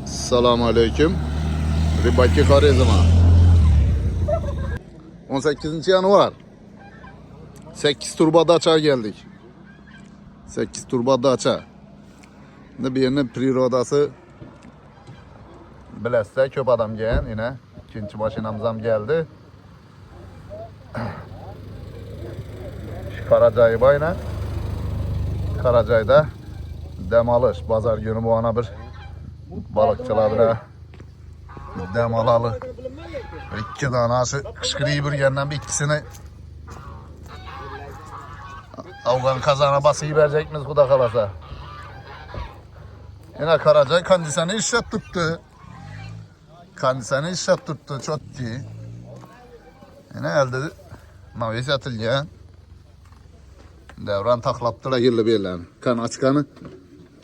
Assalomu alaykum. Ribaki Xorazma. 18 yanvar. 8 turba dacha geldik. 8 turba dacha. Bu yerning prirodasi bilasizlar, ko'p odam kelgan. Yine ikinci mashinamiz ham geldi. Karacağı bayna. Karacayda dam olish, bozor günü bu ana bir balıkçılar bilan dam olalı. İki tanesi kışkırıyı bir yandan bir ikisini Afgan kazana basıyı verecek miyiz kuda kalasa? Yine Karacay kandiseni işlet tuttu. Kandiseni işlet tuttu çok iyi. Yine elde mavis atılgan. Devran taklaptı da yıllı birlerini. Kan açkanı.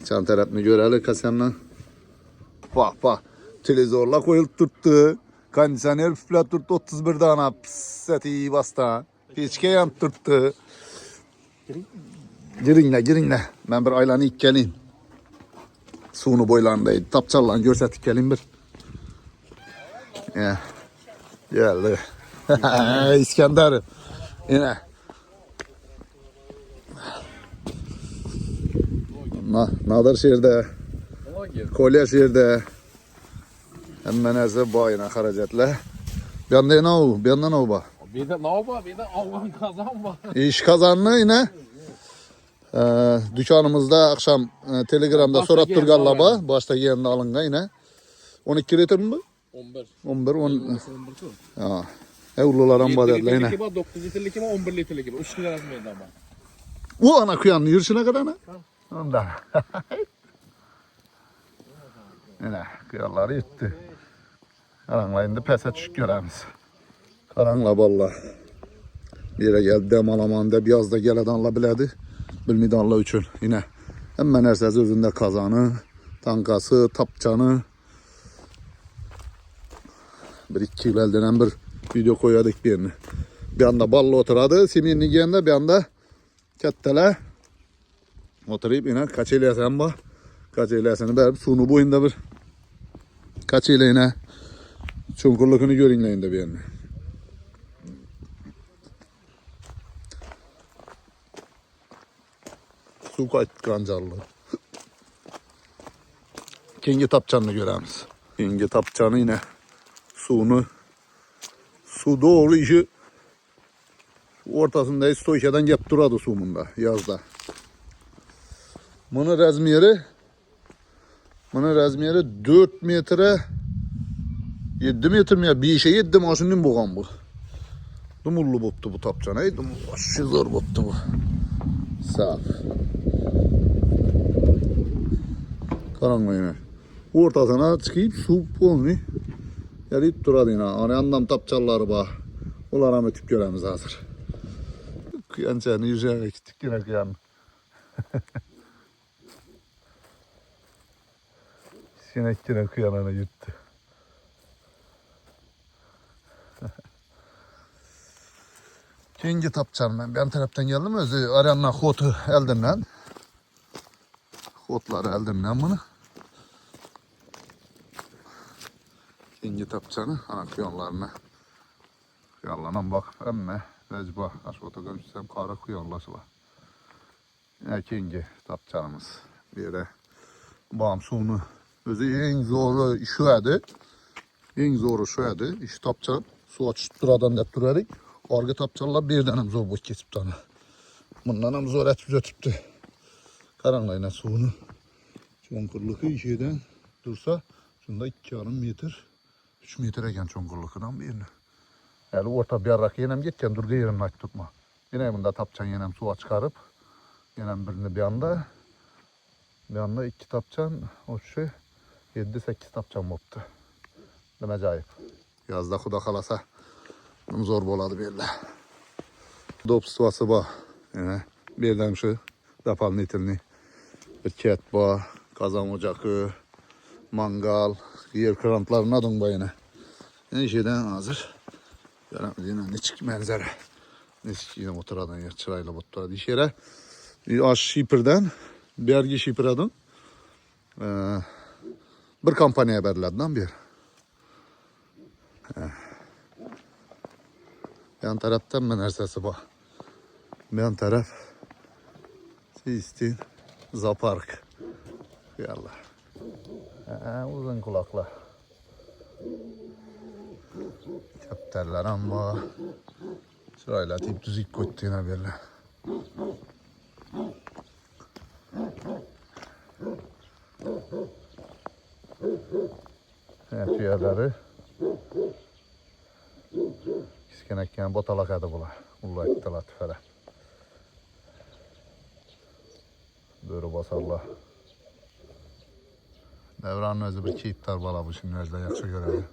Çan tarafını göreli kasanla. Bak bak. Televizorla koyulup tuttu. Kondisyoner püflet tuttu 31 tane. Pisseti iyi bastı. Peçke yant tuttu. Girinle. Ben bir aylanı ilk geleyim. Suyunu boylarındaydı. Tapçarlan görsetik geleyim bir. Ya. Geldi. İskender. Yine. Nadir şehirde. Kolye şehirde. Hemen neyse bayına haracatla. Bir anda ne oldu? Bir anda ne oldu? Bir de ne oldu? Bir de Afgan kazan var. İş kazanlı yine. Dükkanımızda akşam Telegram'da sorat turgallaba. Başta yerinde alınga yine. 12 litre mi bu? 11. 11, 10. 11 Ha. Evlularım badetla yine. 9 litrelik mi 11 litrelik mi? 3 lira mıydı ama? O ana kuyanın yürüyüşüne kadar ne? Ondan. Yine kıyarları gitti. Karanlayında pes açık göremiz. Karanla valla. Bir yere geldi dem alamanda biraz da gel adanla biledi. Bilmedi Allah üçün yine. Hemen ersez özünde kazanı, tankası, tapçanı. Bir iki yıl elden bir video koyadık birini. Bir anda ballı oturadı. Siminli giyende bir anda kettele. Oturayıp yine kaçıyla sen bak. Kaçıyla seni berip sunu boyunda bir. Kaçıyla yine. Çunkurlukunu görünleyin de bir yerine. Su kancarlı. İkinci tapçanını göremiz. İkinci tapçanı yine suyunu su doğru işi ortasında stoykadan gep duradı sumunda yazda. Bunun razmeri 4 metre 7 metre mi ya? Bir işe 7 maşının boğan bu. Dumullu boptu bu tapçan. Ey dumullu. Aşı zor boptu bu. Sağ. Karanlığı. Ortasına çıkıp su polni. Yarayıp duradı yine. Anam tapçalları bak. Onlara ötüp göremiz hazır. Kıyan çayını yüzeye gittik yine kıyan. Sinek yine kıyanana gitti. Kingi tapçan ben taraftan geldim özü arayanlar xotu eldimden. Xotları eldimden bunu. Kingi tapçanı ana kıyonlarına. Kıyonlarına bak emme. Recba aşkota görmüşsem kara kıyonlası var. Yine kingi tapçanımız. Bir de bağım suyunu özü en zoru şu edi. En zoru şu edi. İş tapçan su açıp duradan da durarik. Arka tapçalar bir tane zor boş kesip tane. Bundan hem zor etip ötüptü. Karanlayına suyunu. Çonkurluğu işeden dursa şunda 2,5 metre 3 metre eken çonkurluğundan birini. Yani orta bir arrak yenem geçken durga yerini aç tutma. Yine bunda tapçan yenem suya çıkarıp yenem birini bir anda 2 tapçan o şey 7-8 tapçan boptu. Ben acayip. Yazda kuda kalasa zor boladı belli. Dop sıvası var. Yani birden şu dapalın itilini. Bir ket var. Kazan ocağı. Mangal. Yer krantlarına adın bayına. Yani şeyden hazır. Yine ne çık manzara. Ne çık yine oturadan yer çırayla botlara diş yere. Aş şipirden. Bergi şipir adın. Bir kampanyaya verildi lan bir. Yan taraftan ben ersesi bu. Yan taraf Sistin Zapark. Yallah. Uzun kulaklı. Çapterler ama sırayla tip düzik koyduğuna böyle. Evet, yerleri kiskenekken botalak adı bula. Ulla ettiler tüfere. Böyle basarlar. Devranın özü bir keyipler bala bu şimdi özde yaxşı görədi.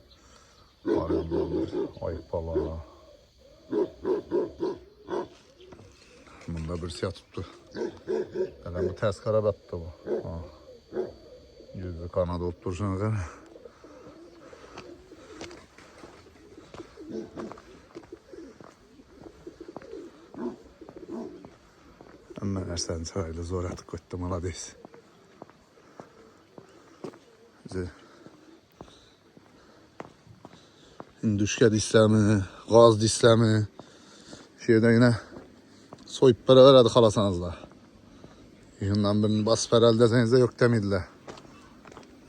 Ayıp bala. Bunda bir siyah tuttu. Hele bu ters karabattı bu. Yüzü kanadı olup duruşuna kadar. Ama nersen sırayla zor atık koydu malades. Düşke dislemi, gaz dislemi, şeyden yine soyup para verdi xalasanızla. Yığından birini basıp herhalde deseniz de yok demediler.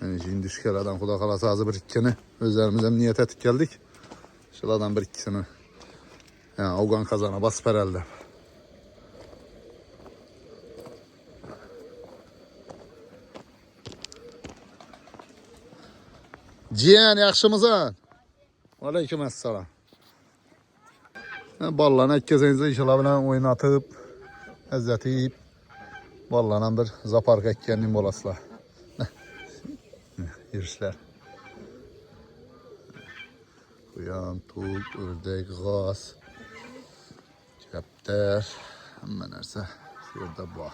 Yani şimdi düşkelerden kuda xalası azı bir ikkini özlerimize niyet ettik geldik. Şuradan bir ikkisini yani Ogan kazana basıp herhalde. Cihan yaxşımızın? Aleykümselam. Ballarını ekkesenize inşallah bilen oynatıp lezzeti yiyip ballanan bir zaparka ekkenliğim olasılar. Yürüyüşler. Kuyan, tuk, ördek, gaz, kepter, hemen nerse şurada bu.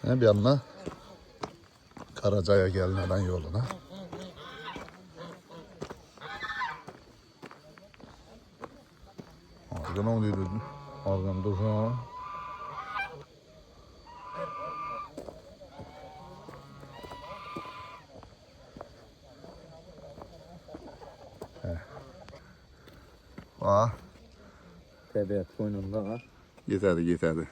Bir yanına Karaca'ya gelmeden yoluna. Argan oluyordu. Argan dursun. Tabiat koynunda var. Yeterdi.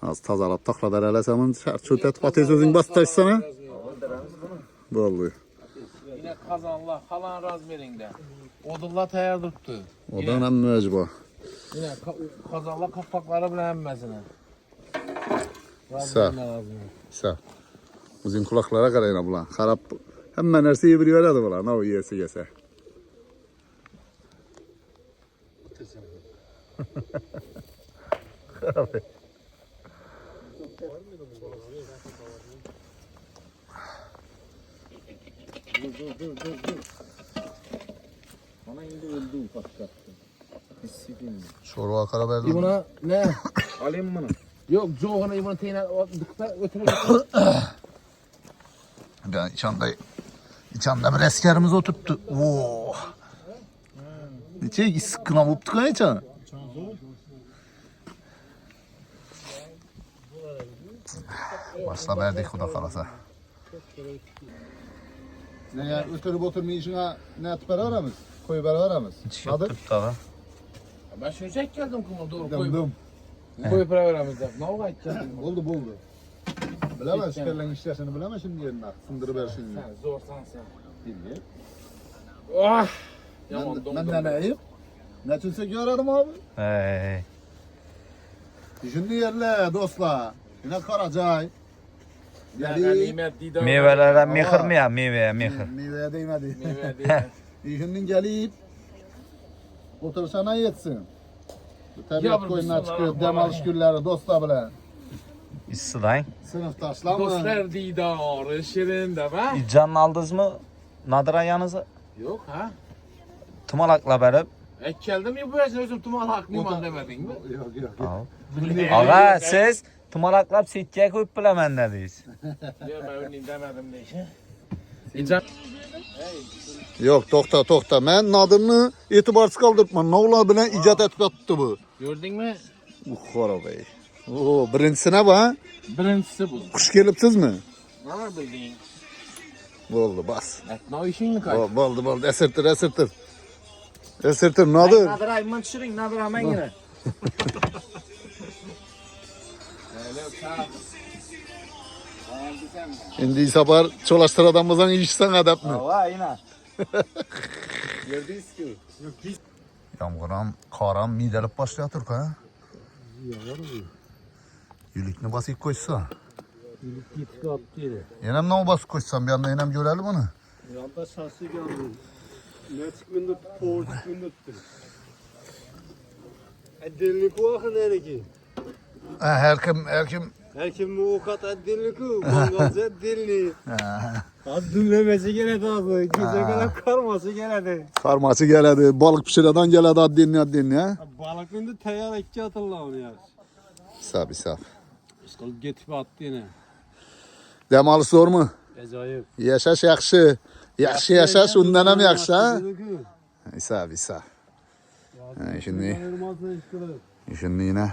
Az tazalap taklalar hele senin çötet patates özün bas taşsana. Vallahi. Yine kazanlar falan razmerinde. Odunla tayar tuttu. Odan hem mecbu. Yine kazanlar kapakları bile emmesine. Sağ. Sağ. Uzun kulaklara karayına bulan. Harap hemen her şeyi bir verdi bulan. O yiyesi yese. Dur. Bana indi öldü ufak kattı. Hissedeyim. Çorba karabiber. Buna ne? Alayım bunu. Yok, Johan'a bunu teyine dıkta götürüp. Ben içanda bir eskerimiz oturttu. Oo. Ne sıkkına vuptuk ha içan. Başla verdik kuda kalasa. Ne ya ötürüp oturmayışına ne at para aramız? Koyu para aramız. Yok tabi. Ben şöyle geldim kuma doğru Döndüm. koyu para veramızda. Ne oldu geldim? Oldu. Bilemez şekerlen işlerini bilemez şimdi yerine. Sındırı ver şimdi. Sen zorsan sen. Bilmiyorum. Ah! Ben ne neyim? Ne tülse görerim abi. Hey. Şimdi yerle dostlar. Yine Karacay. Meyvelere mihir mi ya? Meyveye mihir. Meyveye değmedi. Şimdi gelip otursana yetsin. Tabiat koyunlar çıkıyor. Dem alış günleri dostlar bile. İstilayın. Sınıftaşlar mı? Dostlar didarı şirin de be. Canını aldınız mı? Nadir ayağınızı? Yok ha. Tumalakla verip. Geldim ya bu yaşta özüm tumal haklıyım demedin mi? Yok. Ağa siz tumalakla sitkiye koyup bilemen dediniz. Yok ben önüne demedim ne işe. Yok to'xta. Men Nadirni e'tiborsiz qoldiribman. Novlar bilan ijod etib yotibdi bu. Gördün Xorobay. Oo, birinchisi ne bu ha? Birincisi bu. Xush kelibsizmi? Ne bildin? Bo'ldi, bas. Ne işin kaç? Bo'ldi. Esirtir. Esirtir Nadir. Nadir ayman tushiring, Nadir aman yine. Endi safar çolaştıradamızdan işsen adapmi. Va, yine. Gördünüz ki. Yomg'iram, qoram midalib boshlayapti ha. Yulikni bosib qo'ysa. Gittik attı. Yana ham bosib qo'ysam, bu yoqdan ham ko'rali buni. Yanda şahsi geldi. Neçik minut, poğuşuk minuttu. Edillik o akın ereki. Ha, her kim Herkim mukat edillik o. Mangalca edillik. Az dinlemesi gene daha. Gece kadar karması gene de. Karması geledi, balık pişireden geledi addenli ha. Balık indi teyar iki atırla onu ya. Saf. İşte getip attı yine. Dem alışı zor mu? Acayip. Yaşaş yaxshi. Yaxshi yaşaş undan ham yaxshi ha. Saf. Şimdi yine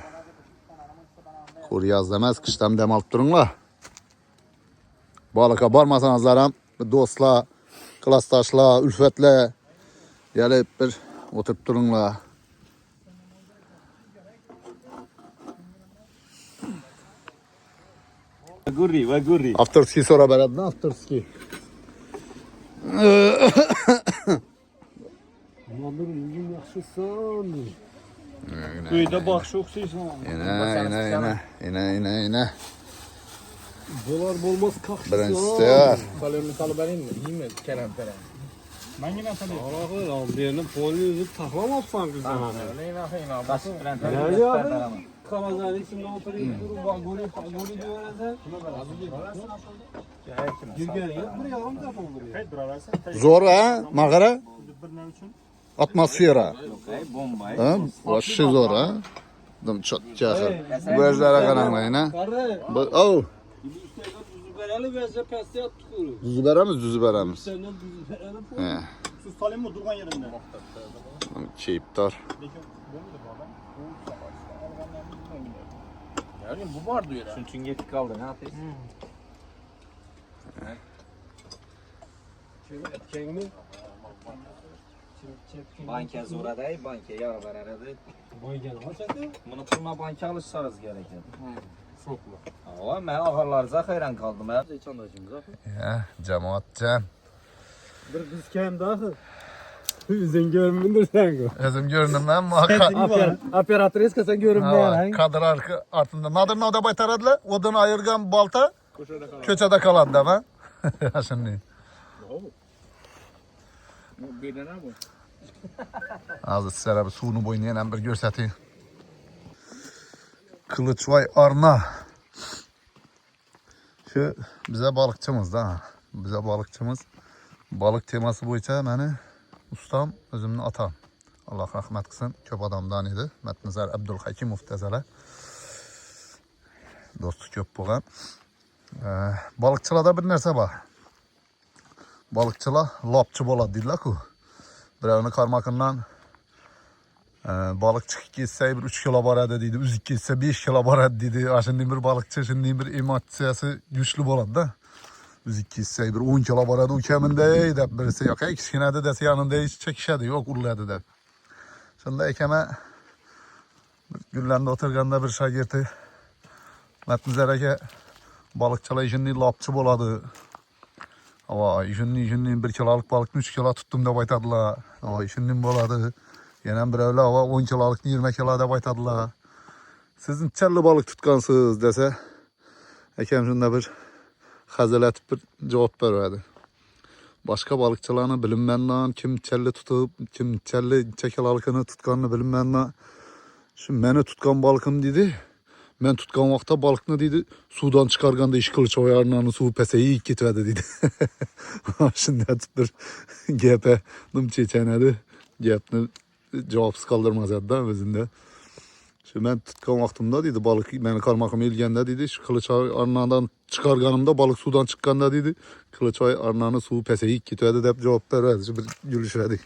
kur yaz demez, kıştan dem alıp durunglar. Balığa barmasanızlar ham do'stlar, klassdoshlar, ulfatlar gelip bir o'tirib turunglar. Gurri. Avtorskiy so'rab beradimi, avtorskiy? Nadir yüzün yakşısan. Köyde bak çok şeysin. Yine. Dolar bolmaz kalksın. Birincisi var. Kalorunu kalıvereyim mi? İyi mi? Kerem. Ben yine tanıyorum. Allah'ım aldıyanın polini yüzüp taklamazsan kızdan. Basit bilen Nerede abi? Kalazan içinde oturayım. Golü diyorlar. Girgen yok buraya amca buraya. Zor ha, mağara? Atmosfera. Bomba. Ha? Vahşi zor ha. Dım çat çakır. Bu özlere qaranglayın ha. Karı. Oh, Düzü bereli vezle peste yaptık. düzü beremiz. Senden düzü bereli bu. He. Sus salim mi durgan yerinde? Çeyiptar. Yani bu var diyor. Çünkü yetik kaldı, ne yapıyorsun? Kendini. Banka zoradayı, banka yağ var arada. Boy gel açadı. Bunu puluna banka alışsanız gerekir. Çok mu? Ama ben ahırlarıza hayran kaldım. Ben hiç anlaşımız yok. Ya, cemaat can. Bir biz kem daha. Sen görmündür sen go. Özüm göründüm ben muhakkak. Operatörüz ki sen görünmeyen. Kadr артында. Nadir nada baytaradılar. Odan ayırgan balta köçede kalan da ben. Şimdi. Bu bir ne bu? Azı sizlere bir suyunu boynayan bir görsatayım. Kılıçvay Arna. Şu bize balıkçımız da. Bize balıkçımız. Balık teması boyunca beni ustam, özümün atam. Allah rahmet kılsın. Köp adamdan idi. Metnizar Abdülhakimov tezele. Dostu köp bulan. Balıkçılada bir nerse var. Balıkçılar lapçı bola deydiler ku. Birini karmakından balık çıkıp geçse 3 kilo barada deydi. Üzük geçse 5 kilo barada deydi. Şimdi bir balıkçı, şimdi bir ematsiyası güçlü boladı da. Üzük geçse bir 10 kilo barada o keminde de birisi yok. Kişine de dese yanında hiç çekişedi yok urladı da. Şimdi ekeme güllende oturganda bir şagirti Metnizer'e balıkçılar işini lapçı boladı. Ama işini 1 kiloluk balıkni 3 kilo tuttum da baytadılar. Ama işini boladı. Yine bir öyle ama 10 kiloluk 20 kilo da baytadılar. Sizin çelli balık tutkansınız dese ekem şunda bir hazeletip bir cevap verdi. Başka balıkçılarını bilinmenle kim çelli tutup kim çelli çekilalıkını tutkanını bilinmenle şu beni tutkan balıkım dedi. Ben tutkan vakta balıkını dedi sudan çıkarganda iş kılıç oyarlarını su peseyi ilk gitmedi dedi. Şimdi bir GP dım çeçenedi. GP'ni cevapsız kaldırmaz da özünde. Şu ben tutkan vaktimde dedi balık beni karmakım ilgende dedi. Şu Kılıçay arnağından çıkarganımda balık sudan çıkkanda dedi. Kılıçay arnağını suyu peseyik gidiyordu hep cevap verdi. Şu bir gülüşerdik.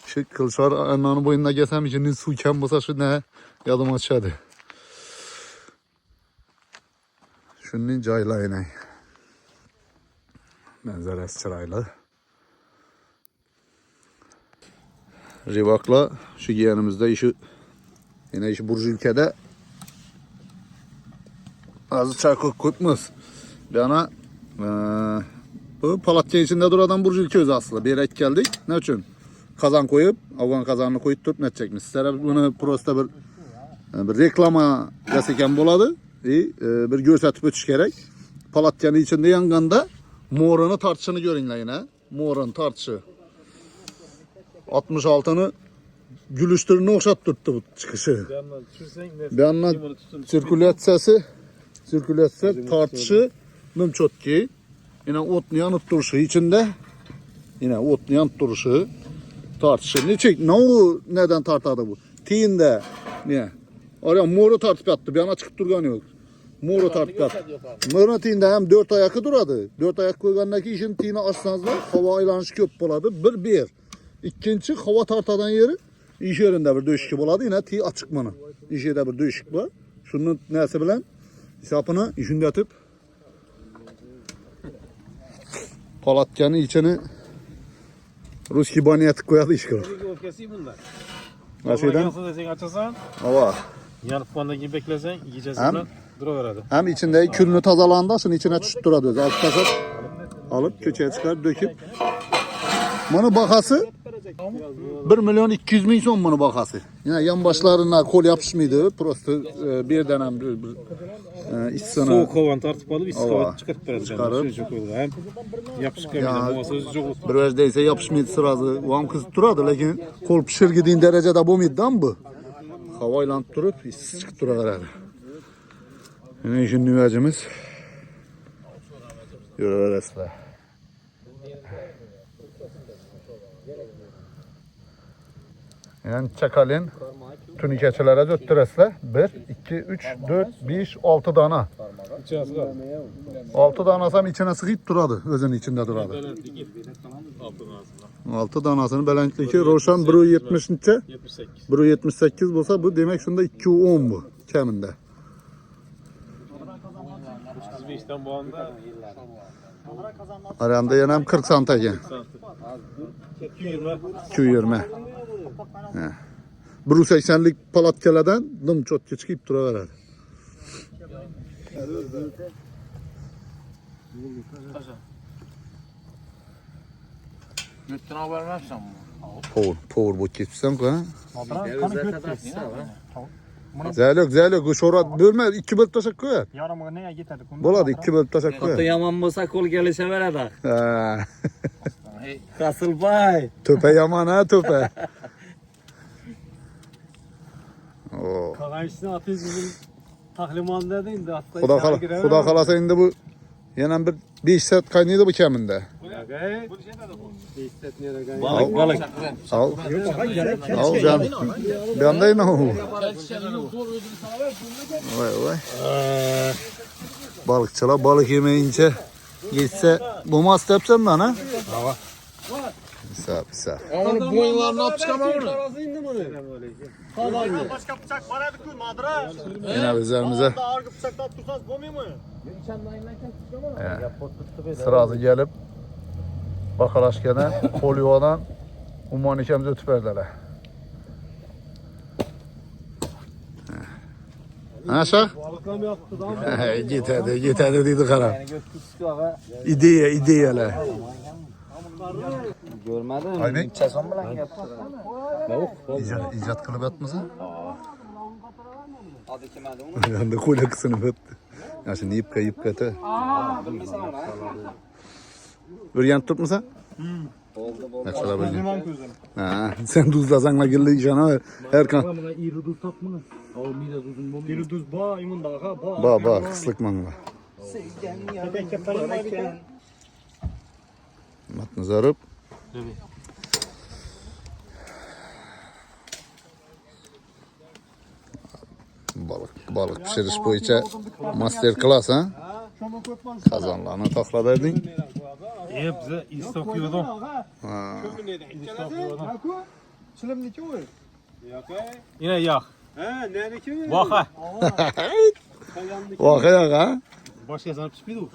Şu Kılıçay arnağının boyundan geçsem içinin su kem olsa şu ne yadım açadı. Şunun caylayına. Manzarası çıraylı. Rivak'la şu yeğenimizde işi yine işi Burcu ülkede azı çakıl kutmuz. Bana bu Palatya içinde duradan Burcu ülke özü aslında. Bir yere geldik. Ne için? Kazan koyup, Afgan kazanını koyup tutup ne çekmiş. Sizlere bunu prosta bir reklama yasaken buladı. Bir görsatip ötüş gerek. Palatya'nın içinde yanganda Moran'ı tartışını görünler yine. Moran tartışı. 66'nı gülüştürünü okşattırdı bu çıkışı. Bir yandan sirkülasyası tartışı çok ki. Yine otlayan duruşu içinde. Yine otlayan duruşu tartışı. Ne o neden tartadı bu? Tiyinde niye? Oraya moru tartıp yattı. Bir yana çıkıp durgan yok. Moru tartıp yattı. Moru tiyinde hem 4 ayakı duradı. 4 ayak koygandaki işin tiyini açsanız da hava aylanışı köp boladı. Bir. İkinci hava tartadan yeri iş yerinde bir döyüşük boladı. Yine tiy açık mana. İş yerinde bir döyüşük var. Şunun nesi bilen hesabını işinde atıp Palatya'nın içini Ruski baniye tık koyadı iş kırır. Nasıldan? Açasan, Hava. yanıp banda gibi beklesen yiyeceğiz Hem- bundan. Duruveradi. Hem içinde külünü tazalandı, şunun içine tutturadu. Alt taşıp alıp köçeye çıkar döküp. Bunu bakası 1.200.000 son bunu bakası. Yine yan başlarına kol yapışmıydı. Prosto bir dönem içsana. Soğuk havan tartıp alıp issiq Ova. havan çıkartıp beradi. Çıkarıp. Hem yapışık Ya. hem olsa çok. Bir vejdeyse yapışmıydı sırası. O an kız duradı. Lakin kol pişir gidiğin derecede bu midden bu. Havayla durup işsiz çıkıp duraverdi. Yine işin nüvecimiz. Yürüveresler. Yani çakalın tünikeçilere götüresle 1, 2, 3, 4, 5, 6 tane. 6 tane asam içine sıkıp duradı. Özünün içinde duradı. 6 tanasını belenkdeki Roşan 1.70 neçe? 78. 1.78 olsa bu demek şunda 2.10 bu keminde. Biz bir işten bu anda Aranda yenem 40 santa gen. 220. 220. 1.80'lik palatkeleden dım çok çıkıp duraverer. Götüne haber vermezsen mi? Power bu geçsen ko ha. Zəlik şorat bölmə 2 bölüb taşak koyar. Yarımı neye getirdik? Boladı 2 bölüb taşak Ota koyar. yaman bolsa kol gelişe veradi. Ha. Hey, Kasılbay. Töpe yaman ha töpe. Oo. Kagayışını atıyız bizim tahlimanda değil de hatta Xuda xalasa indi bu yenən bir 5 saat qaynaydı bu kəmində. Balık balık. Al. Al can. Bir anda yine o. Vay. Balıkçılar balık yemeyince geçse bu mas tepsen lan ha? Sağ. Onu boyunlarına at çıkamam onu. Başka bıçak var hadi koy madra. Yine üzerimize Ağır bıçakla tutsanız bombayı mı? sırası gelip bakalaş gene kol yuvadan umman ikimiz ötüp verdiler. Ha şah? Balıkla mı yaptı da? Git hadi dedi kara. İdeyle. Görmedin Aynen. mi? Çeson bilen yaptı. İcat kılıp atmasa? Adı kim adı onu? Ben de kolye kısını öttü. Ya şimdi yıpka ete. Bir yan tutmasa? Oldu. Ne kadar böyle? Limon közüm. Ha, sen tuzlasan la gilli işana Erkan. Bana iri tuz tapmını. O mide tuzun bombayı. İri tuz bağ imun dağa bağ. Ba kıslık manla. Tek kepelim var bir tane. Matını zarıp. balık pişiriş boyunca master class ha? Kazanlarını takla verdin. Bize istok yordum. Ha. Yine yak. Vaka. Vakaya ha? Başka yazanı pişmedi o.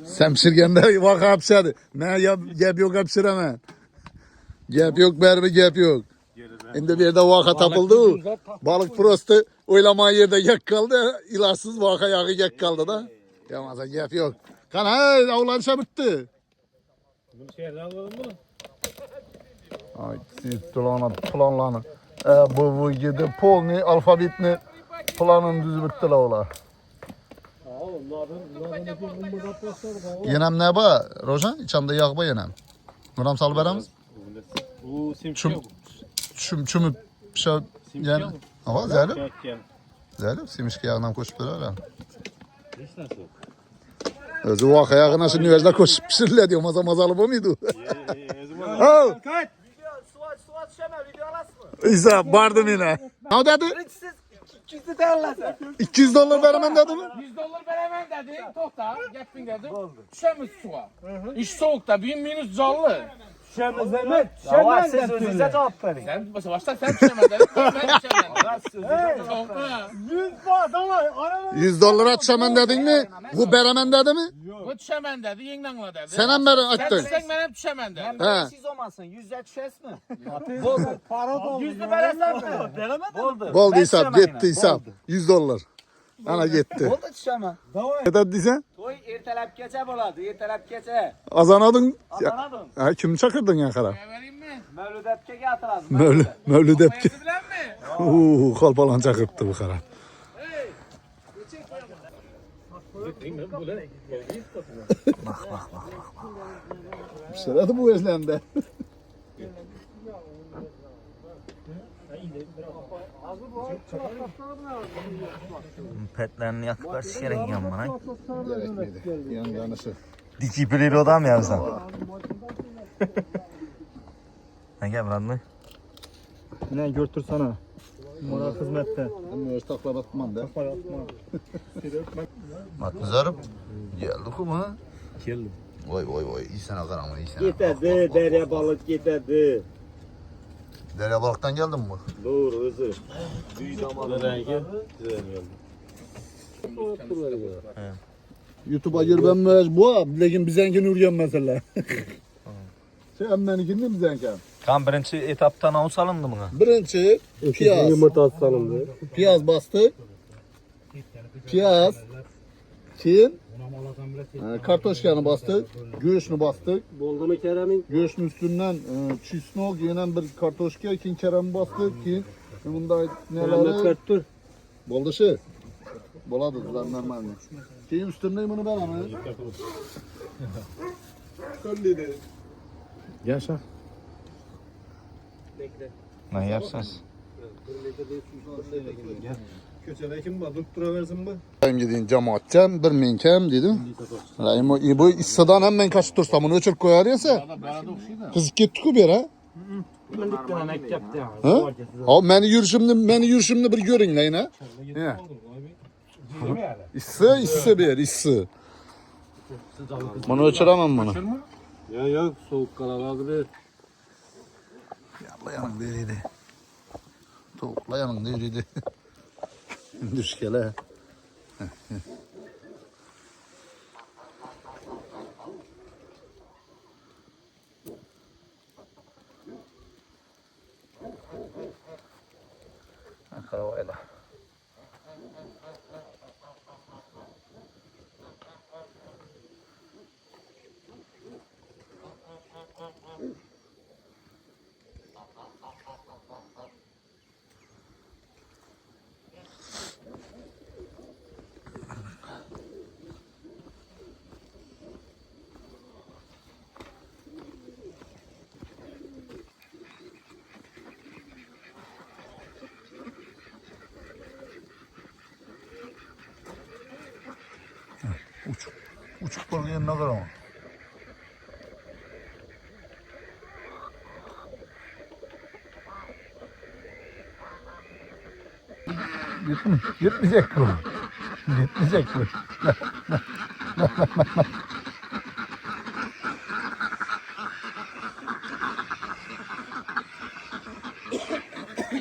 Sen pişirgende vaka hapşadı. Ne gap yok hapşıramam. Gap yok berbi gap yok. Şimdi bir yerde vaka tapıldı. Balık prostu oylamağı yerde yak kaldı. İlaçsız vaka yağı yak kaldı da. Yamaza gap yok. Kan ha avlanışa bitti. Bunu şehirden alalım mı? Ay planlanı. Bu yedi polni alfabetni planını düz bitti la ola. Yenem ne ba Rojan? İçimde yağ ba yenem. Nuram sal beremiz. Bu simçi Çüm yok. çümü şey yani. Ama zelim. Çekken. Zelim simişki yağından koşup böyle. Hiç nasıl? Özü vaka yağına şimdi üniversite koşup pişirirler diyor. Mazalı bu muydu? Oh! Kaç. Suat şeme video alasın mı? İsa bardım yine. Ne dedi? Siz 200 değerlese. $200 veremem dedi mi? $100 veremem dedi. Toxta, gəpin dedi. Düşəmiz suğa. İş soğukta, bir minus canlı. Ama siz özünüze cevap verin. Sen başta sen düşəmən dedi. Ben düşəmən. Soğukta. $100 düşemem dedin mi? Bu veremem dedi mi? Bu düşəmən dedi, yengnanla dedi. Sen hem beri Sen attın. düşsən mənim düşəmən dedi. Hem He. böyle siz olmasın. 100'e düşes mi? Oldu. 100 veresen mi? Oldu. Oldu Ben hesap düşemem gitti yine. hesap. $100. Ana gitti. Oldu düşemem. Ne dediysen? Toy ertelep geçe boladı. Ertelep geçe. Azanadın. Atanadın. Ha, kim çakırdın Ankara? Vereyim mi? Mevlüt Epke'ye atıladın. Mevlüt Epki. Bayazı bilen mi? Kalpalan çakırttı bu kara. Sırada bu özlemde. Petlerini yakıp karşı gerek yanmana. Gerekmedi. Yanganısı. Diki bilir odam yapsan. Ne gel Murat Ne götür sana. Moral hizmette. Ben öyle takla batmam da. Bak kızarıp. Geldik ama. Geldim. Vay vay vay. İyi sana karamı iyi sana. Getirdi, derya balık getirdi. Derya balıktan geldin mi? Doğru özü. Büyü zamanı rengi. Güzel geldi. YouTube'a girbenmez bu. Lekin bizenkin urgen mesela. Sen benimkini mi bizenken? Kan birinci etaptan avus alındı mı? Birinci piyaz. Yumurta salındı. Piyaz bastık. Piyaz. Çin. Kartoşkanı bastık. Göğsünü bastık. Boldu mu Kerem'in? Göğsünün üstünden çisnok yenen bir kartoşka. Kin kerem bastık. Kin. Bunda neleri? Kertür. Boldışı. Boladı lan normal. Kin üstündeyim bunu ben ama. Köllüydü. Yaşa. Ne yersiniz? Köçede kim var? Tuttura mi? Ben gideyim cemaatçem, bir menkem dedim. Rahim bu İsa'dan hemen kaç tursam bunu ölçüp koyar yese. Kız gitti ku bir ha. Bunduktan mektepte. Ha? Abi beni yürüşümde bir görün lan ha. Ya. İssa bir İssa. Bunu ölçüremem bunu. Ya soğuk kalabalık. Yalla yanın deriydi. Tavukla yanın deriydi. Düşkele. Karavayla. Uçuk balığı yanına kadar ama. Gitmeyecek bu. Gitmeyecek bu.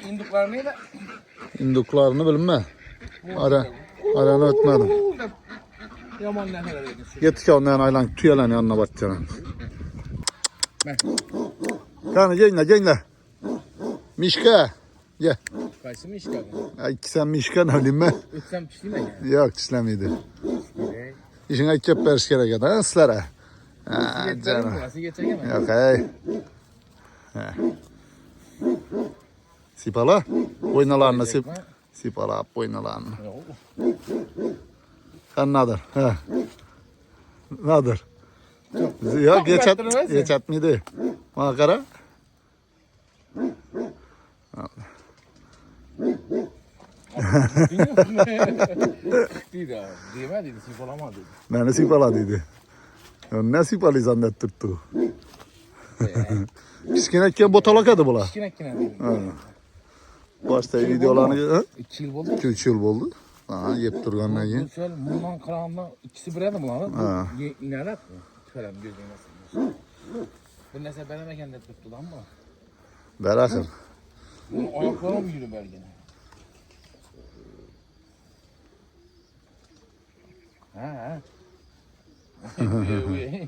İnduklar neydi? İnduklarını bilme. Arana ötmedim. Yaman neler edin. Yetik ondan aylan tüyelen yanına bakacaksın. Ben. Yani genle. Mişka. Gel. Kaysı mı iş kaldı? Ay sen mişka ne bileyim ben. Ötsem pişti mi yani? Yok çislemiydi. İşine kep veriş gerek ya ıslara. Ha canım. Nasıl geçecek mi? Yok hey. Sipala. Oynalarını sipala oynalarını. Sen nadir? He. Nadir? Yok geçat mıydı? Makara? Değil abi. Diyemediydi, sifolamadı. Beni sipala dedi. Ne sipalı zannettirdi? Piskinetken botalak adı bula. Kinek değil. Başta videolarını 2 yıl oldu. 2-3 yıl oldu. Ha, yep durgandan Bu yiyin. şöyle bundan karanlığa ikisi bir adam lan. Ha. Bu ineler mi? Falan gözüne nasıl? Bu neyse ben hemen kendi tuttu lan bu. Bırakın. Bunun ayakları mı yürü belgene? Ha. Gördün mü?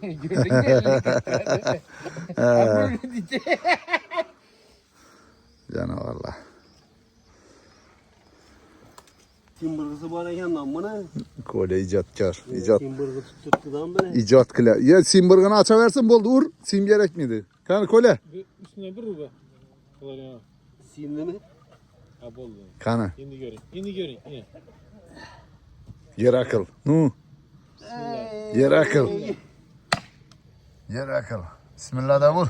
Canavarlar. Timburgısı bana yandan bana. Kole icatkar. İcat. Timburgı tuttudan bana. İcat kıla. Ya simbırgını açıversin boldu. Ur. Sim gerek miydi? Kan kole. Üstüne bir ruga. Kolay ya. Sindi mi? Ha boldu. Kana. Şimdi görün. Şimdi görün. Yine. Yer akıl. Nu. Yer akıl. Yer akıl. Bismillah da vur.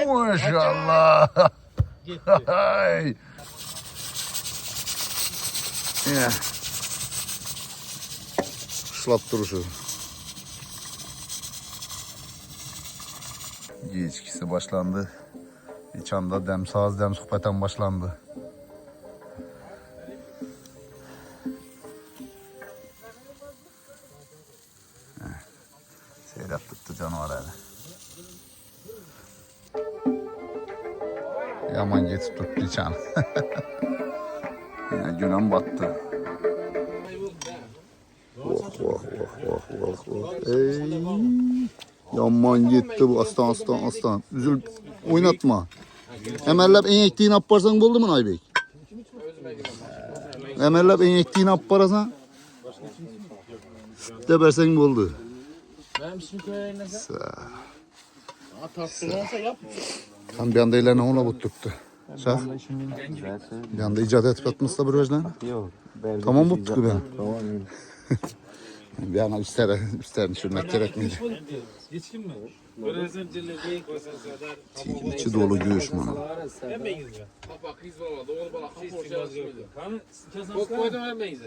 Maşallah. Hay. Ya. Şlap duruşu. Geçkisi başlandı. İç anda dem saz dem sohbeten başlandı. Seyret tuttu canavar hele. Yaman geçip tuttu içan. Yine günem battı. Oh. Ey. Yaman gitti bu aslan. Üzül oynatma. Emerlep en ektiğini yaparsan buldu mu Aybek? Emerlep en ektiğini yaparsan debersen buldu. Benim şimdi köylerine sen. Tatlı olsa yap. Sen bir anda ilerine ona bu tuttu. Sen? Bir anda icat etip atmışsa bir özlen. Yok. Tamam bu tuttu ben. Bir an üstlerini sürmek gerek miydi? Geçkin mi? Böyle zincirleri koysan kadar. İçi dolu göğüs bana. Ben beyiz be. Bak kız baba doğru bana kapı ortaya çıkıyor. Kanı kesin Bok koydum ben beyiz.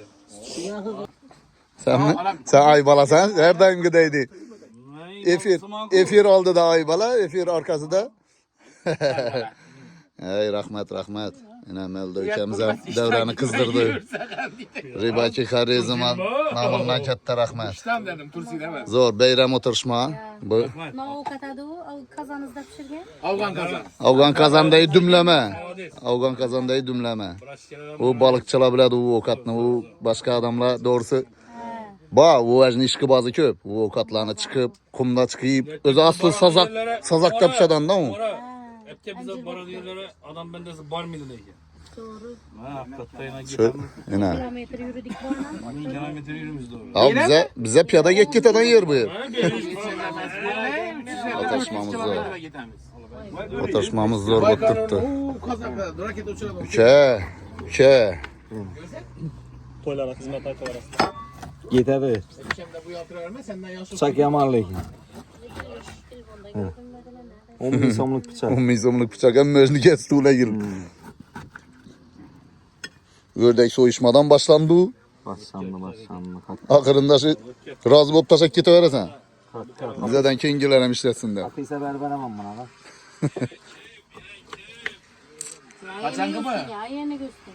Sen mi? Sen Aybala sen her daim gideydi. Efir oldu da Aybala. Efir arkası da. Ey rahmet. Yine Melda ülkemize devranı kızdırdı. Ribaki karizma namından katta rahmet. İşte dedim tursi deme. Zor bayram oturuşma. Bu Ne avukat adı o? Kazanızda pişirgen? Afgan kazan. Afgan kazandayı dümleme. Afgan kazandayı dümleme. O balıkçılar bile o avukatını, o başka adamlar doğrusu. O ajın işki bazı köp. O avukatlarına çıkıp, kumda çıkıp, özü aslı sazakta bir şeyden da o. Ette bize bara diyorlar adam bende bar mıydı ne ki? Doğru. Ha kattayına Şöyle, yine. Kilometre yürüdük bana. 1000 kilometre yürümüz doğru. Abi bize piyada git eden yer bu. Ha Atışmamız zor. Atışmamız zor batırttı. Kazaklar raket uçuralım. Üke. Toylara hizmet aytalara. Yeterli. Sen de bu yatıra verme senden yaşlı. Bıçak yamarlı ki. Telefonda gördüm ben de. 10 bin somluk bıçak. 10 mizomluk bıçak hem mözlü kes tuğla gir. Ördek soyuşmadan başlandı. Başlandı. Akırında şu razı bop taşak git öğresen. Bizden kengilerim işletsin de. Atıysa ver veremem bana lan. Kaçankı mı? Ya yerini göster.